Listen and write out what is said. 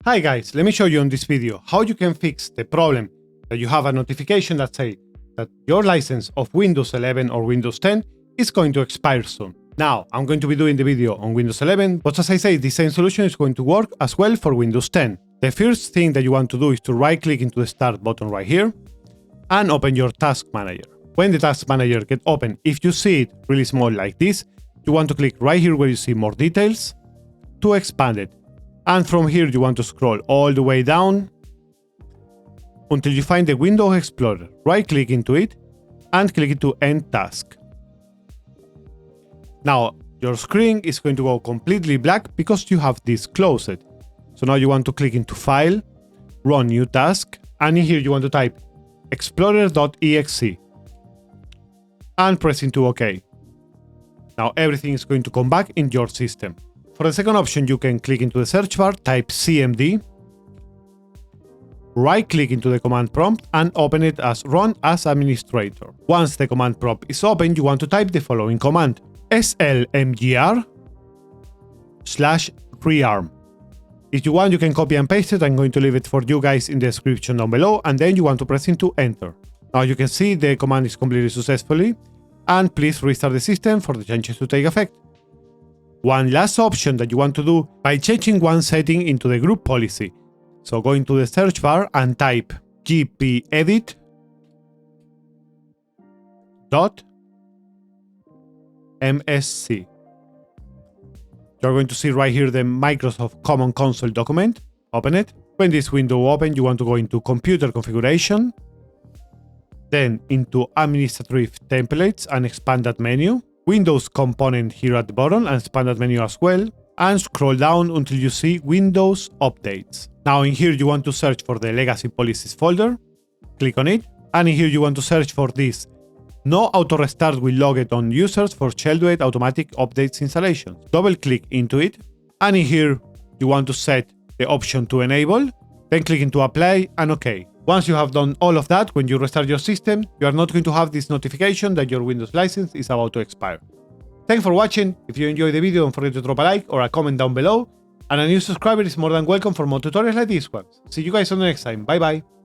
Hi guys, let me show you in this video how you can fix the problem that you have a notification that say that your license of Windows 11 or Windows 10 is going to expire soon. Now, I'm going to be doing the video on Windows 11, but as I say, the same solution is going to work as well for Windows 10. The first thing that you want to do is to right-click into the Start button right here and open your Task Manager. When the Task Manager gets open, if you see it really small like this, you want to click right here where you see More Details to expand it. And from here, you want to scroll all the way down until you find the Windows Explorer. Right-click into it and click into End Task. Now, your screen is going to go completely black because you have this closed. So now you want to click into File, Run New Task, and in here you want to type explorer.exe and press into OK. Now everything is going to come back in your system. For the second option, you can click into the search bar, type CMD, right-click into the command prompt and open it as Run as Administrator. Once the command prompt is open, you want to type the following command: slmgr/rearm. If you want, you can copy and paste it. I'm going to leave it for you guys in the description down below, and then you want to press into Enter. Now you can see the command is completed successfully, and please restart the system for the changes to take effect. One last option that you want to do by changing one setting into the group policy. So go into the search bar and type gpedit.msc. You're going to see right here the Microsoft Common Console document. Open it. When this window opens, you want to go into Computer Configuration, then into Administrative Templates and expand that menu. Windows component here at the bottom and expand that menu as well. And scroll down until you see Windows Updates. Now in here you want to search for the Legacy Policies folder. Click on it. And in here you want to search for this No Auto Restart will log it on users for Shell-Duet Automatic Updates installations. Double click into it. And in here you want to set the option to enable. Then click into Apply and OK. Once you have done all of that, when you restart your system, you are not going to have this notification that your Windows license is about to expire. Thanks for watching. If you enjoyed the video, don't forget to drop a like or a comment down below. And a new subscriber is more than welcome for more tutorials like this one. See you guys on the next time. Bye bye.